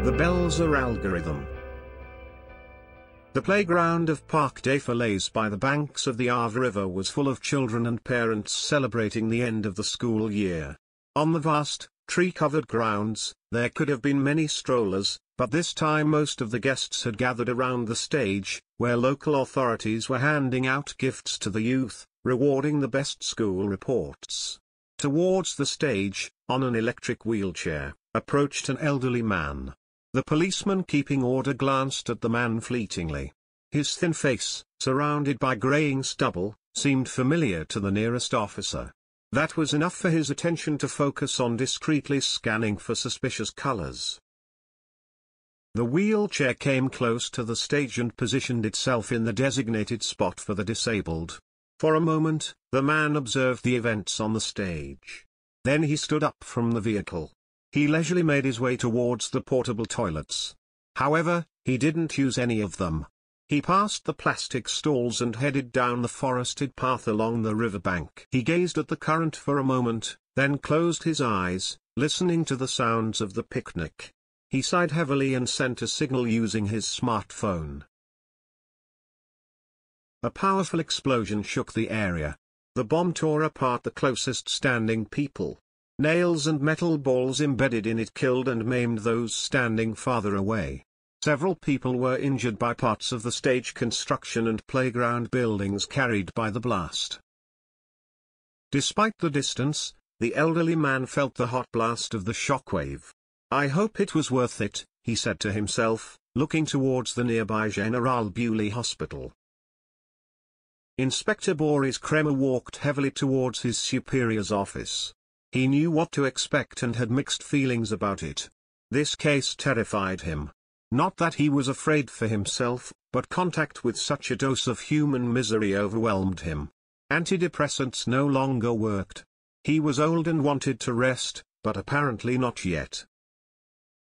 The Belzer algorithm. The playground of Parc des Falaise by the banks of the Arve River was full of children and parents celebrating the end of the school year. On the vast, tree-covered grounds, there could have been many strollers, but this time most of the guests had gathered around the stage, where local authorities were handing out gifts to the youth, rewarding the best school reports. Towards the stage, on an electric wheelchair, approached an elderly man. The policeman keeping order glanced at the man fleetingly. His thin face, surrounded by greying stubble, seemed familiar to the nearest officer. That was enough for his attention to focus on discreetly scanning for suspicious colors. The wheelchair came close to the stage and positioned itself in the designated spot for the disabled. For a moment, the man observed the events on the stage. Then he stood up from the vehicle. He leisurely made his way towards the portable toilets. However, he didn't use any of them. He passed the plastic stalls and headed down the forested path along the riverbank. He gazed at the current for a moment, then closed his eyes, listening to the sounds of the picnic. He sighed heavily and sent a signal using his smartphone. A powerful explosion shook the area. The bomb tore apart the closest standing people. Nails and metal balls embedded in it killed and maimed those standing farther away. Several people were injured by parts of the stage construction and playground buildings carried by the blast. Despite the distance, the elderly man felt the hot blast of the shockwave. "I hope it was worth it," he said to himself, looking towards the nearby General Bewley Hospital. Inspector Boris Kremer walked heavily towards his superior's office. He knew what to expect and had mixed feelings about it. This case terrified him. Not that he was afraid for himself, but contact with such a dose of human misery overwhelmed him. Antidepressants no longer worked. He was old and wanted to rest, but apparently not yet.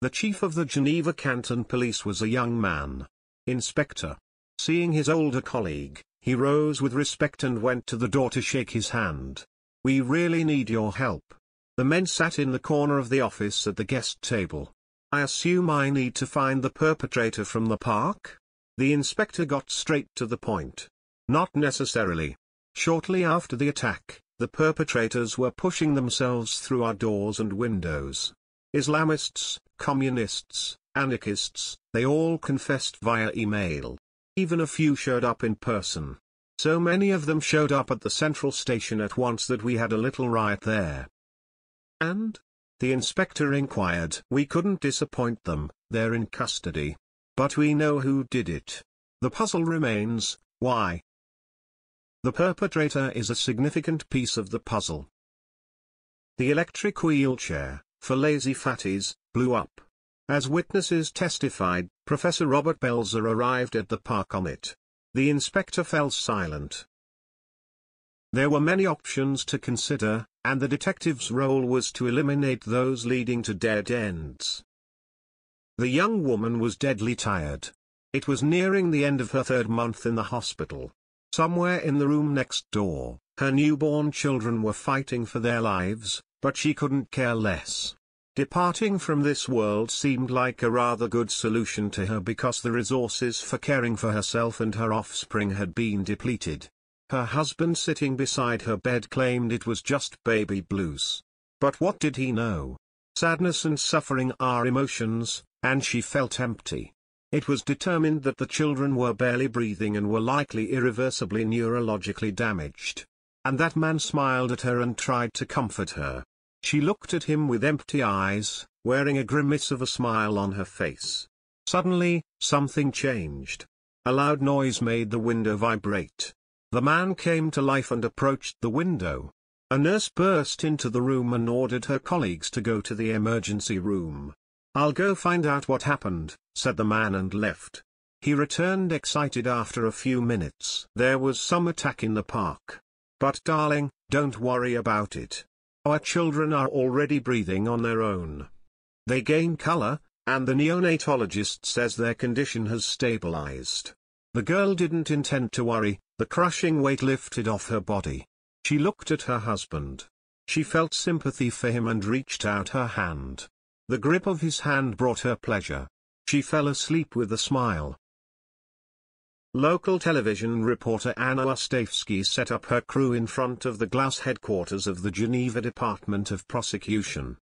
The chief of the Geneva Canton Police was a young man. Inspector. Seeing his older colleague, he rose with respect and went to the door to shake his hand. "We really need your help." The men sat in the corner of the office at the guest table. "I assume I need to find the perpetrator from the park?" The inspector got straight to the point. "Not necessarily. Shortly after the attack, the perpetrators were pushing themselves through our doors and windows. Islamists, communists, anarchists, they all confessed via email. Even a few showed up in person. So many of them showed up at the central station at once that we had a little riot there." "And?" the inspector inquired. "We couldn't disappoint them, they're in custody. But we know who did it. The puzzle remains, why? The perpetrator is a significant piece of the puzzle. The electric wheelchair, for lazy fatties, blew up. As witnesses testified, Professor Robert Belzer arrived at the park on it. The inspector fell silent. There were many options to consider, and the detective's role was to eliminate those leading to dead ends. The young woman was deadly tired. It was nearing the end of her 3rd month in the hospital. Somewhere in the room next door, her newborn children were fighting for their lives, but she couldn't care less. Departing from this world seemed like a rather good solution to her because the resources for caring for herself and her offspring had been depleted. Her husband sitting beside her bed claimed it was just baby blues. But what did he know? Sadness and suffering are emotions, and she felt empty. It was determined that the children were barely breathing and were likely irreversibly neurologically damaged. And that man smiled at her and tried to comfort her. She looked at him with empty eyes, wearing a grimace of a smile on her face. Suddenly, something changed. A loud noise made the window vibrate. The man came to life and approached the window. A nurse burst into the room and ordered her colleagues to go to the emergency room. "I'll go find out what happened," said the man and left. He returned excited after a few minutes. "There was some attack in the park. But darling, don't worry about it. Our children are already breathing on their own. They gain color, and the neonatologist says their condition has stabilized." The girl didn't intend to worry, the crushing weight lifted off her body. She looked at her husband. She felt sympathy for him and reached out her hand. The grip of his hand brought her pleasure. She fell asleep with a smile. Local television reporter Anna Ostafsky set up her crew in front of the glass headquarters of the Geneva Department of Prosecution.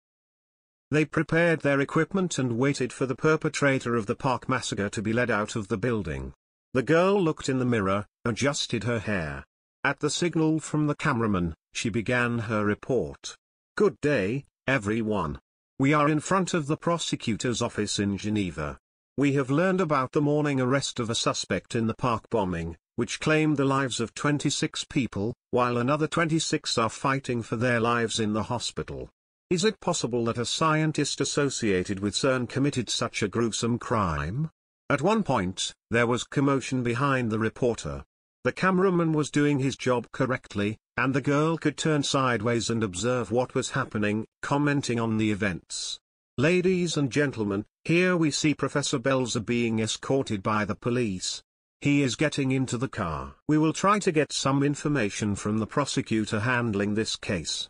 They prepared their equipment and waited for the perpetrator of the Park massacre to be led out of the building. The girl looked in the mirror, adjusted her hair. At the signal from the cameraman, she began her report. "Good day, everyone. We are in front of the prosecutor's office in Geneva. We have learned about the morning arrest of a suspect in the park bombing, which claimed the lives of 26 people, while another 26 are fighting for their lives in the hospital. Is it possible that a scientist associated with CERN committed such a gruesome crime?" At one point, there was commotion behind the reporter. The cameraman was doing his job correctly, and the girl could turn sideways and observe what was happening, commenting on the events. "Ladies and gentlemen, here we see Professor Belzer being escorted by the police. He is getting into the car. We will try to get some information from the prosecutor handling this case."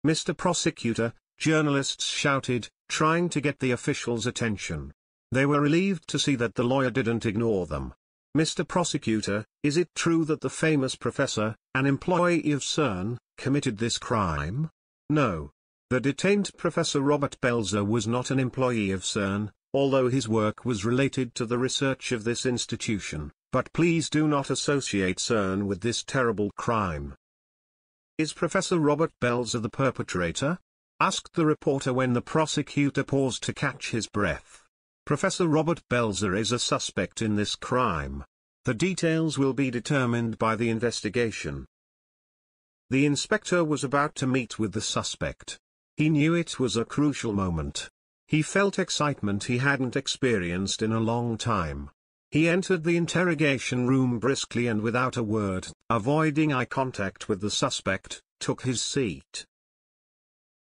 "Mr. Prosecutor," journalists shouted, trying to get the officials' attention. They were relieved to see that the lawyer didn't ignore them. "Mr. Prosecutor, is it true that the famous professor, an employee of CERN, committed this crime?" "No. The detained Professor Robert Belzer was not an employee of CERN, although his work was related to the research of this institution, but please do not associate CERN with this terrible crime." "Is Professor Robert Belzer the perpetrator?" asked the reporter when the prosecutor paused to catch his breath. "Professor Robert Belzer is a suspect in this crime. The details will be determined by the investigation." The inspector was about to meet with the suspect. He knew it was a crucial moment. He felt excitement he hadn't experienced in a long time. He entered the interrogation room briskly and without a word, avoiding eye contact with the suspect, took his seat.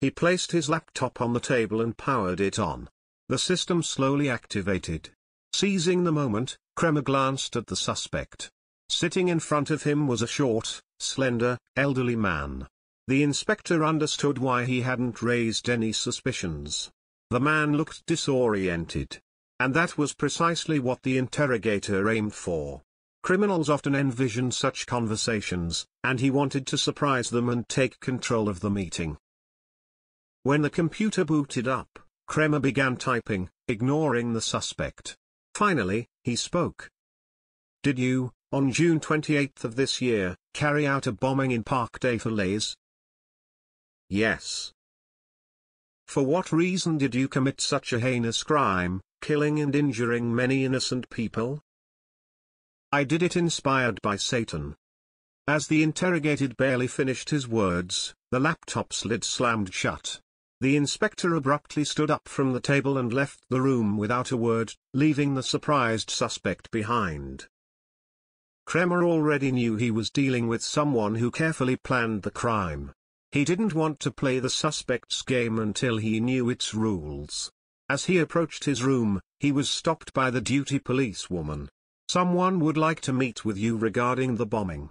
He placed his laptop on the table and powered it on. The system slowly activated. Seizing the moment, Kremer glanced at the suspect. Sitting in front of him was a short, slender, elderly man. The inspector understood why he hadn't raised any suspicions. The man looked disoriented. And that was precisely what the interrogator aimed for. Criminals often envision such conversations, and he wanted to surprise them and take control of the meeting. When the computer booted up, Kremer began typing, ignoring the suspect. Finally, he spoke. "Did you, on June 28 of this year, carry out a bombing in Parc des Falaise?" "Yes." "For what reason did you commit such a heinous crime, killing and injuring many innocent people?" "I did it inspired by Satan." As the interrogated barely finished his words, the laptop's lid slammed shut. The inspector abruptly stood up from the table and left the room without a word, leaving the surprised suspect behind. Kremer already knew he was dealing with someone who carefully planned the crime. He didn't want to play the suspect's game until he knew its rules. As he approached his room, he was stopped by the duty policewoman. "Someone would like to meet with you regarding the bombing."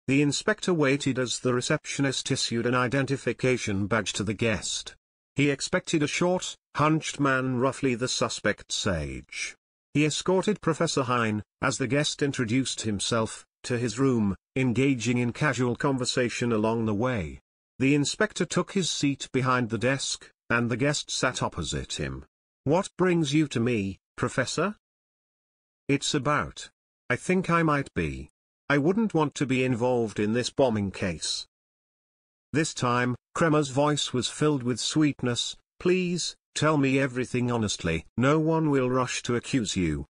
The inspector waited as the receptionist issued an identification badge to the guest. He expected a short, hunched man roughly the suspect's age. He escorted Professor Hein, as the guest introduced himself, to his room, engaging in casual conversation along the way. The inspector took his seat behind the desk, and the guest sat opposite him. "What brings you to me, Professor?" "It's about. I think I might be. I wouldn't want to be involved in this bombing case." This time, Kremer's voice was filled with sweetness. "Please, tell me everything honestly. No one will rush to accuse you."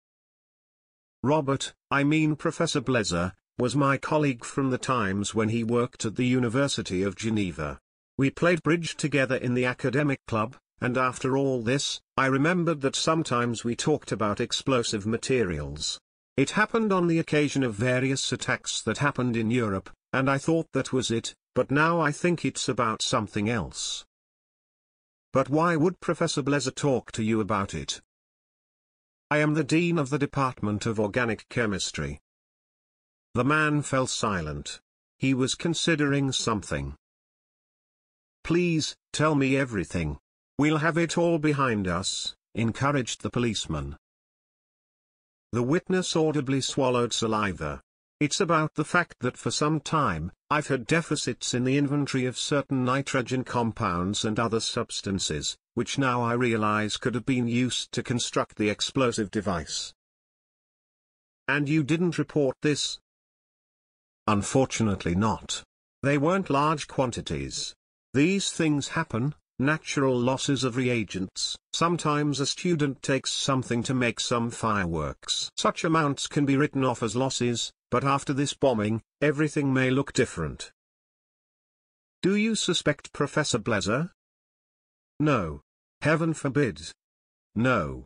"Robert, I mean Professor Belzer, was my colleague from the times when he worked at the University of Geneva. We played bridge together in the academic club, and after all this, I remembered that sometimes we talked about explosive materials. It happened on the occasion of various attacks that happened in Europe, and I thought that was it, but now I think it's about something else." "But why would Professor Belzer talk to you about it?" "I am the dean of the Department of Organic Chemistry." The man fell silent. He was considering something. Please, tell me everything. We'll have it all behind us, encouraged the policeman. The witness audibly swallowed saliva. It's about the fact that for some time, I've had deficits in the inventory of certain nitrogen compounds and other substances, which now I realize could have been used to construct the explosive device. And you didn't report this? Unfortunately not. They weren't large quantities. These things happen, natural losses of reagents. Sometimes a student takes something to make some fireworks. Such amounts can be written off as losses, but after this bombing, everything may look different. Do you suspect Professor Belzer? No. Heaven forbid. No.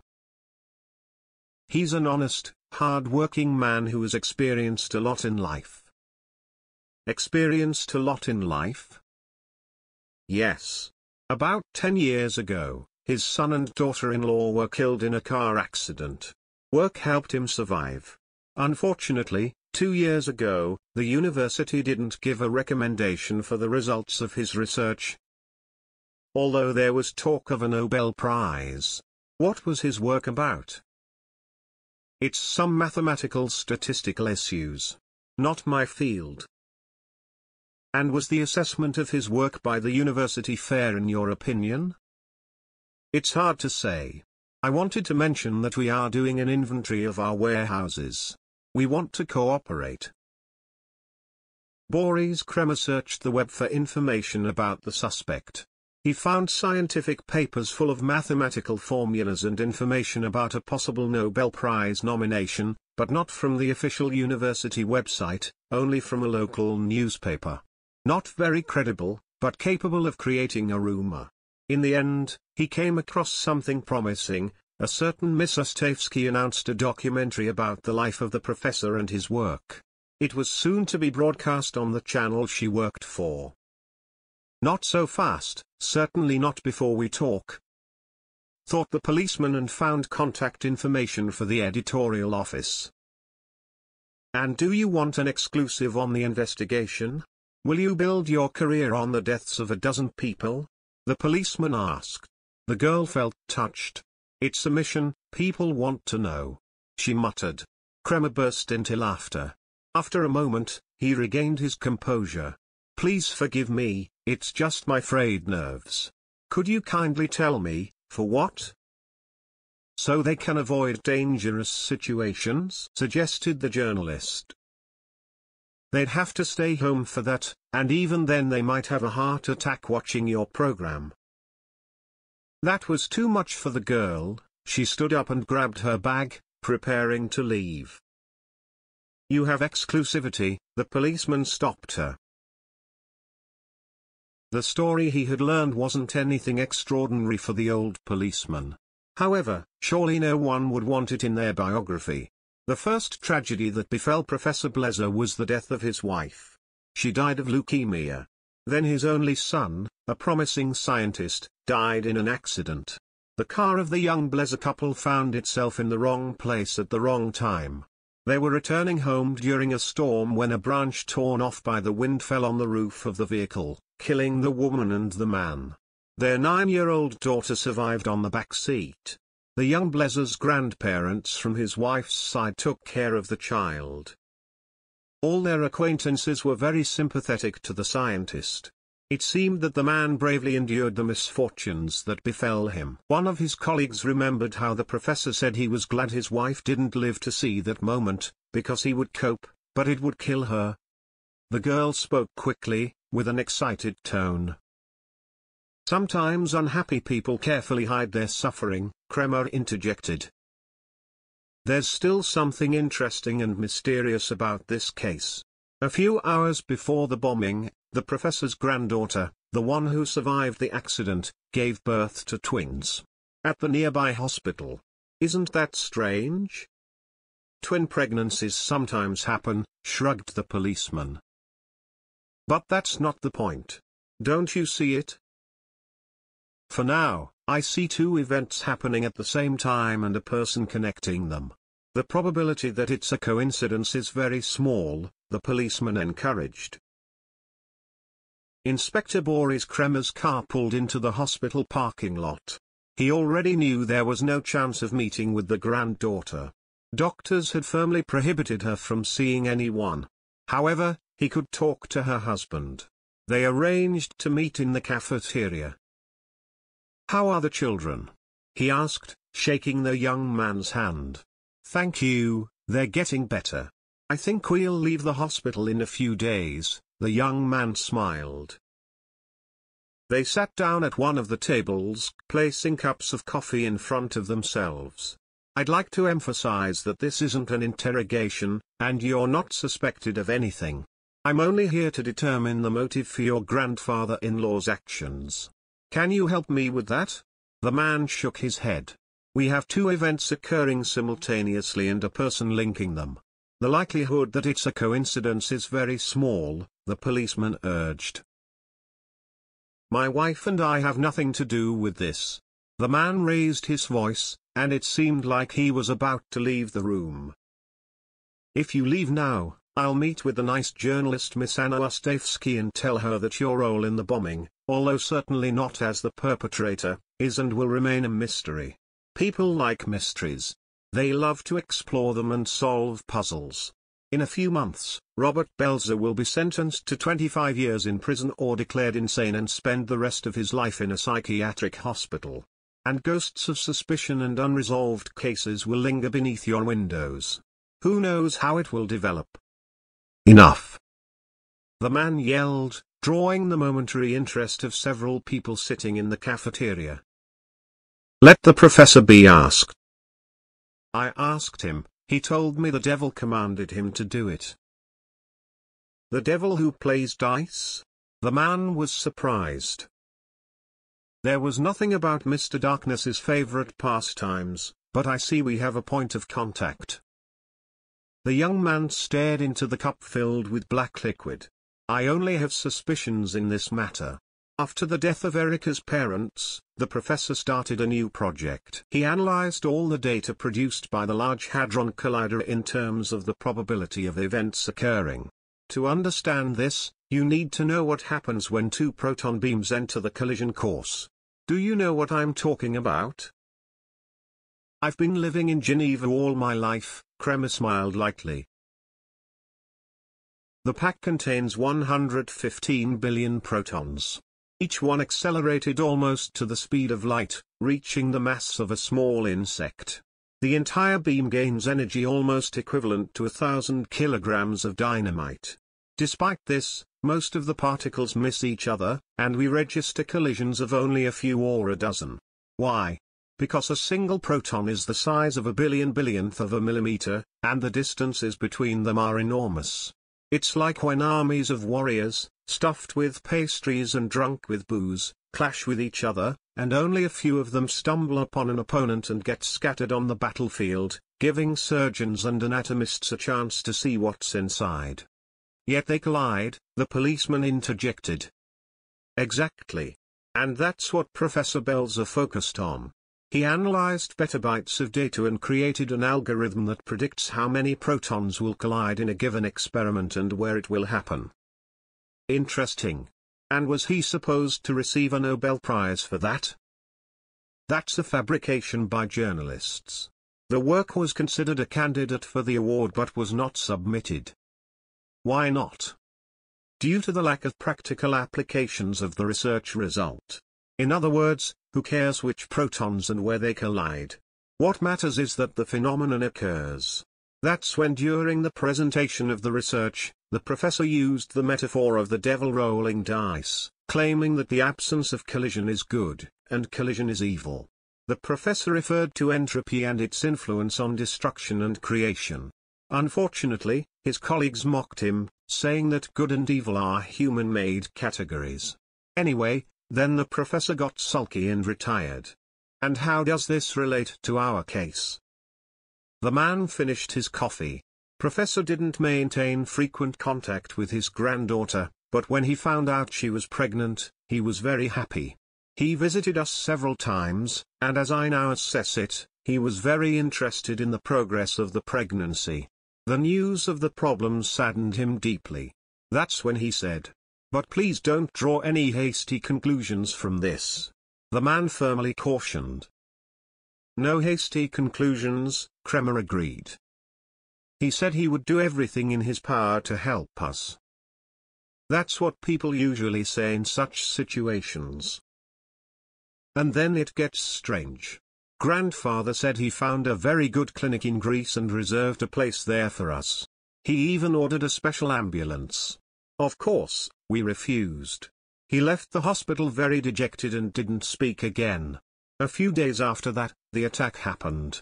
He's an honest, hard-working man who has experienced a lot in life. Experienced a lot in life? Yes. About 10 years ago, his son and daughter-in-law were killed in a car accident. Work helped him survive. Unfortunately, 2 years ago, the university didn't give a recommendation for the results of his research. Although there was talk of a Nobel Prize. What was his work about? It's some mathematical statistical issues. Not my field. And was the assessment of his work by the university fair in your opinion? It's hard to say. I wanted to mention that we are doing an inventory of our warehouses. We want to cooperate. Boris Kremer searched the web for information about the suspect. He found scientific papers full of mathematical formulas and information about a possible Nobel Prize nomination, but not from the official university website, only from a local newspaper. Not very credible, but capable of creating a rumor. In the end, he came across something promising. A certain Miss Ostayevsky announced a documentary about the life of the professor and his work. It was soon to be broadcast on the channel she worked for. Not so fast, certainly not before we talk, thought the policeman, and found contact information for the editorial office. And do you want an exclusive on the investigation? Will you build your career on the deaths of a dozen people? The policeman asked. The girl felt touched. It's a mission, people want to know. She muttered. Kremer burst into laughter. After a moment, he regained his composure. Please forgive me, it's just my frayed nerves. Could you kindly tell me, for what? So they can avoid dangerous situations, suggested the journalist. They'd have to stay home for that, and even then they might have a heart attack watching your program. That was too much for the girl. She stood up and grabbed her bag, preparing to leave. You have exclusivity, the policeman stopped her. The story he had learned wasn't anything extraordinary for the old policeman. However, surely no one would want it in their biography. The first tragedy that befell Professor Belzer was the death of his wife. She died of leukemia. Then his only son, a promising scientist, died in an accident. The car of the young Belzer couple found itself in the wrong place at the wrong time. They were returning home during a storm when a branch torn off by the wind fell on the roof of the vehicle, killing the woman and the man. Their 9-year-old daughter survived on the back seat. The young Belzer's grandparents from his wife's side took care of the child. All their acquaintances were very sympathetic to the scientist. It seemed that the man bravely endured the misfortunes that befell him. One of his colleagues remembered how the professor said he was glad his wife didn't live to see that moment, because he would cope, but it would kill her. The girl spoke quickly, with an excited tone. Sometimes unhappy people carefully hide their suffering, Kremer interjected. There's still something interesting and mysterious about this case. A few hours before the bombing, the professor's granddaughter, the one who survived the accident, gave birth to twins. At the nearby hospital. Isn't that strange? Twin pregnancies sometimes happen, shrugged the policeman. But that's not the point. Don't you see it? For now, I see two events happening at the same time and a person connecting them. The probability that it's a coincidence is very small, the policeman encouraged. Inspector Boris Kremer's car pulled into the hospital parking lot. He already knew there was no chance of meeting with the granddaughter. Doctors had firmly prohibited her from seeing anyone. However, he could talk to her husband. They arranged to meet in the cafeteria. "How are the children?" he asked, shaking the young man's hand. "Thank you, they're getting better. I think we'll leave the hospital in a few days," the young man smiled. They sat down at one of the tables, placing cups of coffee in front of themselves. "I'd like to emphasize that this isn't an interrogation, and you're not suspected of anything. I'm only here to determine the motive for your grandfather-in-law's actions. Can you help me with that?" The man shook his head. "We have two events occurring simultaneously and a person linking them. The likelihood that it's a coincidence is very small," the policeman urged. "My wife and I have nothing to do with this." The man raised his voice, and it seemed like he was about to leave the room. "If you leave now, I'll meet with the nice journalist Miss Anna Ostafsky and tell her that your role in the bombing, although certainly not as the perpetrator, is and will remain a mystery. People like mysteries. They love to explore them and solve puzzles. In a few months, Robert Belzer will be sentenced to 25 years in prison or declared insane and spend the rest of his life in a psychiatric hospital. And ghosts of suspicion and unresolved cases will linger beneath your windows. Who knows how it will develop?" "Enough!" the man yelled, drawing the momentary interest of several people sitting in the cafeteria. "Let the professor be asked." "I asked him, he told me the devil commanded him to do it." "The devil who plays dice?" The man was surprised. There was nothing about Mr. Darkness's favorite pastimes, but I see we have a point of contact. The young man stared into the cup filled with black liquid. "I only have suspicions in this matter." After the death of Erica's parents, the professor started a new project. He analyzed all the data produced by the Large Hadron Collider in terms of the probability of events occurring. To understand this, you need to know what happens when two proton beams enter the collision course. Do you know what I'm talking about? "I've been living in Geneva all my life," Kremer smiled lightly. The pack contains 115 billion protons. Each one accelerated almost to the speed of light, reaching the mass of a small insect. The entire beam gains energy almost equivalent to 1,000 kilograms of dynamite. Despite this, most of the particles miss each other, and we register collisions of only a few or a dozen. Why? Because a single proton is the size of a billionth of a millimeter, and the distances between them are enormous. It's like when armies of warriors, stuffed with pastries and drunk with booze, clash with each other, and only a few of them stumble upon an opponent and get scattered on the battlefield, giving surgeons and anatomists a chance to see what's inside. Yet they collide, the policeman interjected. Exactly. And that's what Professor Belzer focused on. He analyzed petabytes of data and created an algorithm that predicts how many protons will collide in a given experiment and where it will happen. Interesting. And was he supposed to receive a Nobel Prize for that? That's a fabrication by journalists. The work was considered a candidate for the award but was not submitted. Why not? Due to the lack of practical applications of the research result. In other words, who cares which protons and where they collide? What matters is that the phenomenon occurs. That's when during the presentation of the research, the professor used the metaphor of the devil rolling dice, claiming that the absence of collision is good, and collision is evil. The professor referred to entropy and its influence on destruction and creation. Unfortunately, his colleagues mocked him, saying that good and evil are human-made categories. Anyway, then the professor got sulky and retired. And how does this relate to our case? The man finished his coffee. Professor didn't maintain frequent contact with his granddaughter, but when he found out she was pregnant, he was very happy. He visited us several times, and as I now assess it, he was very interested in the progress of the pregnancy. The news of the problem saddened him deeply. That's when he said, But please don't draw any hasty conclusions from this. The man firmly cautioned. No hasty conclusions, Kremer agreed. He said he would do everything in his power to help us. That's what people usually say in such situations. And then it gets strange. Grandfather said he found a very good clinic in Greece and reserved a place there for us. He even ordered a special ambulance. Of course, we refused. He left the hospital very dejected and didn't speak again. A few days after that, the attack happened.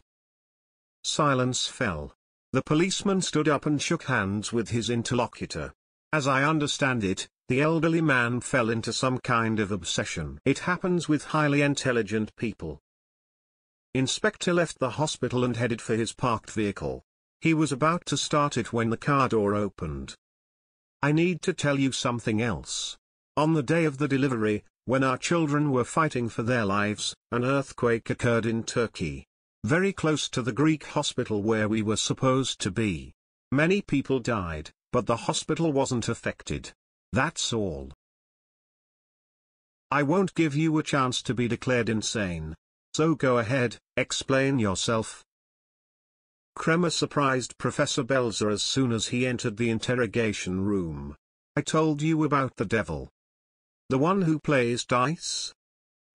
Silence fell. The policeman stood up and shook hands with his interlocutor. As I understand it, the elderly man fell into some kind of obsession. It happens with highly intelligent people. Inspector left the hospital and headed for his parked vehicle. He was about to start it when the car door opened. I need to tell you something else. On the day of the delivery, when our children were fighting for their lives, an earthquake occurred in Turkey. Very close to the Greek hospital where we were supposed to be. Many people died, but the hospital wasn't affected. That's all. I won't give you a chance to be declared insane. So go ahead, explain yourself. Kremer surprised Professor Belzer as soon as he entered the interrogation room. I told you about the devil. The one who plays dice?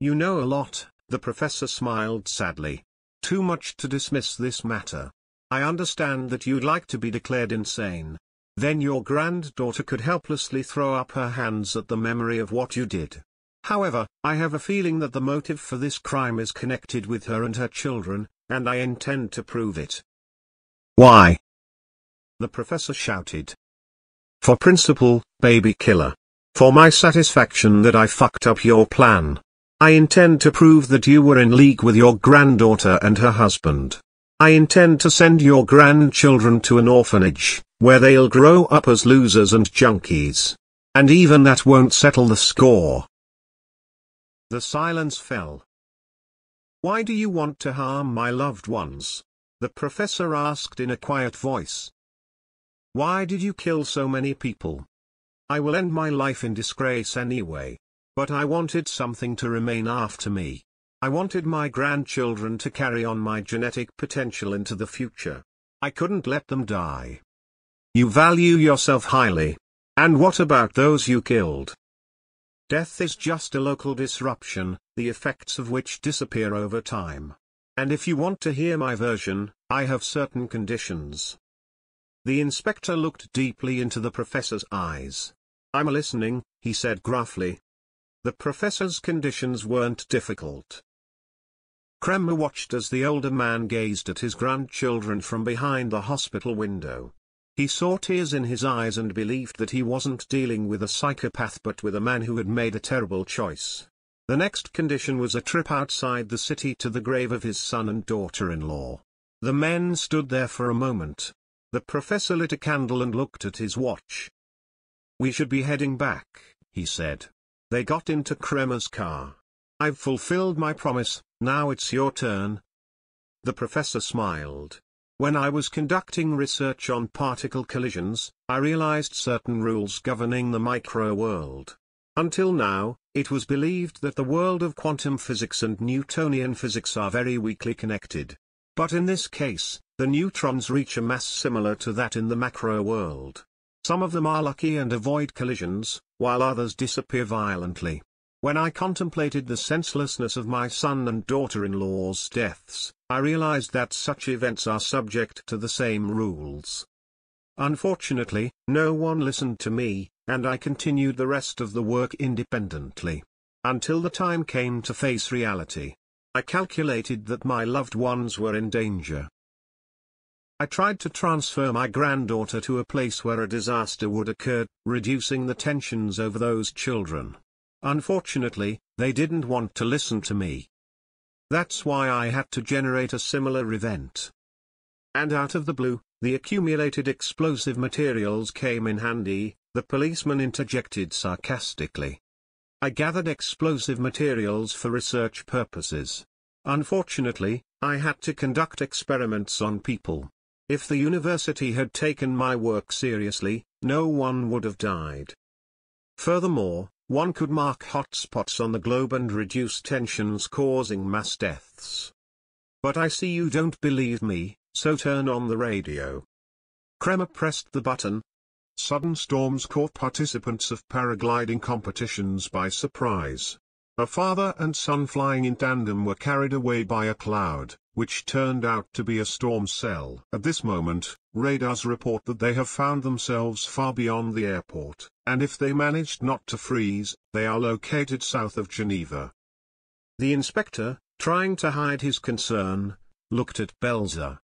You know a lot, the professor smiled sadly. Too much to dismiss this matter. I understand that you'd like to be declared insane. Then your granddaughter could helplessly throw up her hands at the memory of what you did. However, I have a feeling that the motive for this crime is connected with her and her children, and I intend to prove it. Why? The professor shouted. For principle, baby killer. For my satisfaction that I fucked up your plan. I intend to prove that you were in league with your granddaughter and her husband. I intend to send your grandchildren to an orphanage, where they'll grow up as losers and junkies. And even that won't settle the score. The silence fell. Why do you want to harm my loved ones? The professor asked in a quiet voice. Why did you kill so many people? I will end my life in disgrace anyway. But I wanted something to remain after me. I wanted my grandchildren to carry on my genetic potential into the future. I couldn't let them die. You value yourself highly. And what about those you killed? Death is just a local disruption, the effects of which disappear over time. And if you want to hear my version, I have certain conditions. The inspector looked deeply into the professor's eyes. I'm listening, he said gruffly. The professor's conditions weren't difficult. Kremer watched as the older man gazed at his grandchildren from behind the hospital window. He saw tears in his eyes and believed that he wasn't dealing with a psychopath but with a man who had made a terrible choice. The next condition was a trip outside the city to the grave of his son and daughter-in-law. The men stood there for a moment. The professor lit a candle and looked at his watch. We should be heading back, he said. They got into Kremer's car. I've fulfilled my promise, now it's your turn. The professor smiled. When I was conducting research on particle collisions, I realized certain rules governing the micro-world. Until now, it was believed that the world of quantum physics and Newtonian physics are very weakly connected. But in this case, the neutrons reach a mass similar to that in the macro-world. Some of them are lucky and avoid collisions, while others disappear violently. When I contemplated the senselessness of my son and daughter-in-law's deaths, I realized that such events are subject to the same rules. Unfortunately, no one listened to me, and I continued the rest of the work independently. Until the time came to face reality. I calculated that my loved ones were in danger. I tried to transfer my granddaughter to a place where a disaster would occur, reducing the tensions over those children. Unfortunately, they didn't want to listen to me. That's why I had to generate a similar event. And out of the blue, the accumulated explosive materials came in handy, the policeman interjected sarcastically. I gathered explosive materials for research purposes. Unfortunately, I had to conduct experiments on people. If the university had taken my work seriously, no one would have died. Furthermore, one could mark hotspots on the globe and reduce tensions causing mass deaths. But I see you don't believe me, so turn on the radio. Kremer pressed the button. Sudden storms caught participants of paragliding competitions by surprise. A father and son flying in tandem were carried away by a cloud, which turned out to be a storm cell. At this moment, radars report that they have found themselves far beyond the airport, and if they managed not to freeze, they are located south of Geneva. The inspector, trying to hide his concern, looked at Belzer.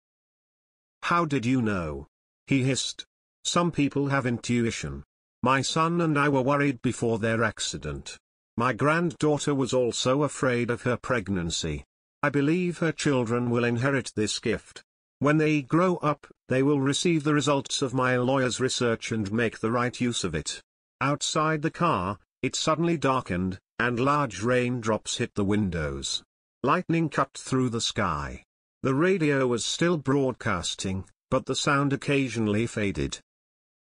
"How did you know?" he hissed. "Some people have intuition. My son and I were worried before their accident. My granddaughter was also afraid of her pregnancy. I believe her children will inherit this gift. When they grow up, they will receive the results of my lawyer's research and make the right use of it." Outside the car, it suddenly darkened, and large raindrops hit the windows. Lightning cut through the sky. The radio was still broadcasting, but the sound occasionally faded.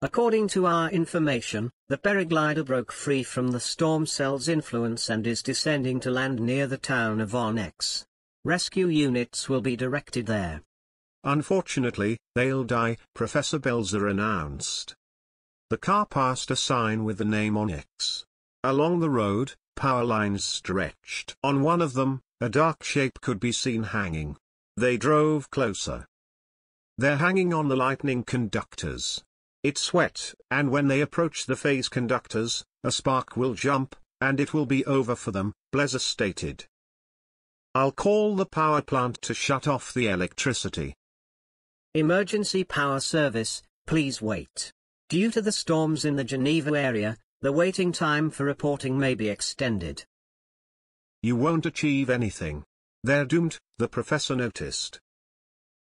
According to our information, the paraglider broke free from the storm cell's influence and is descending to land near the town of Onyx. Rescue units will be directed there. "Unfortunately, they'll die," Professor Belzer announced. The car passed a sign with the name Onyx. Along the road, power lines stretched. On one of them, a dark shape could be seen hanging. They drove closer. "They're hanging on the lightning conductors. It's wet, and when they approach the phase conductors, a spark will jump, and it will be over for them," Belzer stated. "I'll call the power plant to shut off the electricity." Emergency power service, please wait. Due to the storms in the Geneva area, the waiting time for reporting may be extended. "You won't achieve anything. They're doomed," the professor noticed.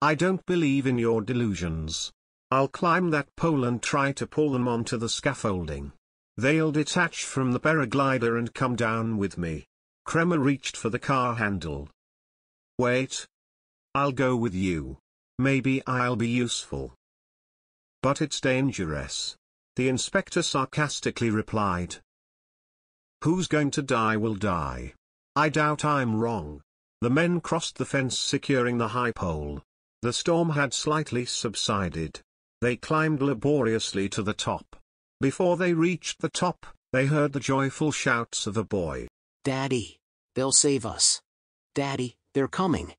"I don't believe in your delusions. I'll climb that pole and try to pull them onto the scaffolding. They'll detach from the paraglider and come down with me." Kremer reached for the car handle. "Wait. I'll go with you. Maybe I'll be useful." "But it's dangerous," the inspector sarcastically replied. "Who's going to die will die. I doubt I'm wrong." The men crossed the fence securing the high pole. The storm had slightly subsided. They climbed laboriously to the top. Before they reached the top, they heard the joyful shouts of a boy. "Daddy, they'll save us. Daddy, they're coming."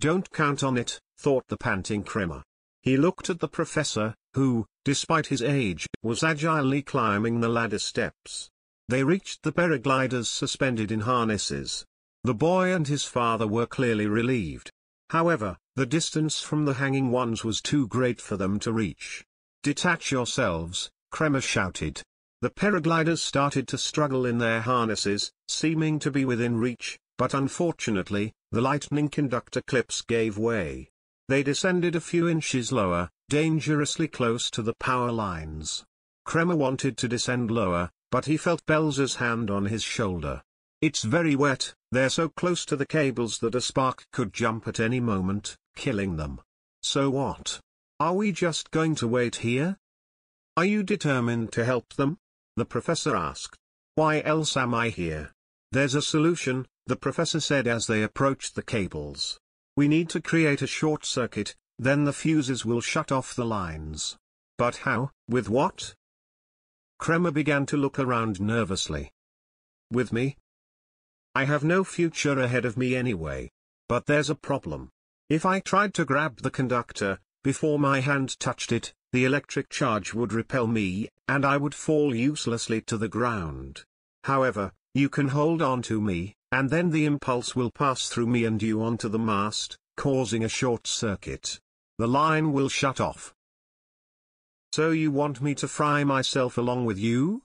"Don't count on it," thought the panting Kremer. He looked at the professor, who, despite his age, was agilely climbing the ladder steps. They reached the paragliders suspended in harnesses. The boy and his father were clearly relieved. However, the distance from the hanging ones was too great for them to reach. "Detach yourselves," Kremer shouted. The paragliders started to struggle in their harnesses, seeming to be within reach, but unfortunately, the lightning conductor clips gave way. They descended a few inches lower, dangerously close to the power lines. Kremer wanted to descend lower, but he felt Belzer's hand on his shoulder. "It's very wet, they're so close to the cables that a spark could jump at any moment, killing them. So what? Are we just going to wait here? Are you determined to help them?" the professor asked. "Why else am I here?" "There's a solution," the professor said as they approached the cables. "We need to create a short circuit, then the fuses will shut off the lines." "But how? With what?" Kremer began to look around nervously. "With me? I have no future ahead of me anyway. But there's a problem. If I tried to grab the conductor, before my hand touched it, the electric charge would repel me, and I would fall uselessly to the ground. However, you can hold on to me, and then the impulse will pass through me and you onto the mast, causing a short circuit. The line will shut off." "So you want me to fry myself along with you?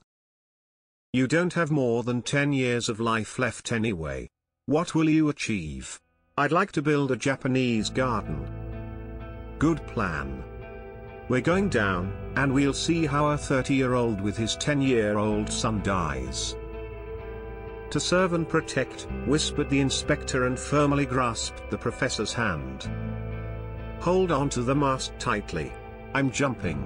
You don't have more than 10 years of life left anyway. What will you achieve?" "I'd like to build a Japanese garden." "Good plan. We're going down, and we'll see how a 30-year-old with his 10-year-old son dies." "To serve and protect," whispered the inspector and firmly grasped the professor's hand. "Hold on to the mast tightly. I'm jumping."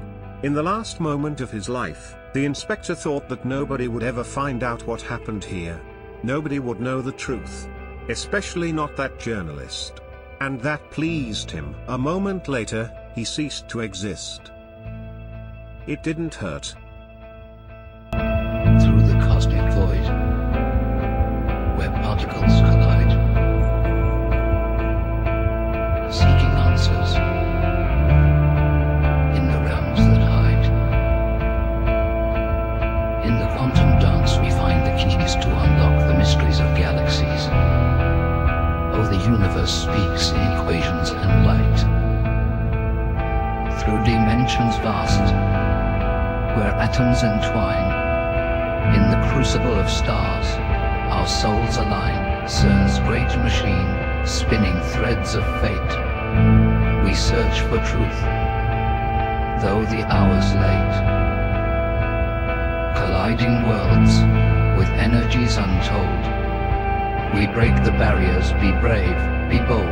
In the last moment of his life, The inspector thought that nobody would ever find out what happened here. Nobody would know the truth. Especially not that journalist. And that pleased him. A moment later, he ceased to exist. It didn't hurt. Through the cosmic void, where particles collide, seeking answers in the realms that hide. In the quantum dance we find the keys to unlock the mysteries of galaxies. Oh, the universe speaks in equations and light. Through dimensions vast, where atoms entwine, in the crucible of stars, our souls align. CERN's great machine, spinning threads of fate. We search for truth, though the hour's late. Colliding worlds, with energies untold. We break the barriers, be brave, be bold.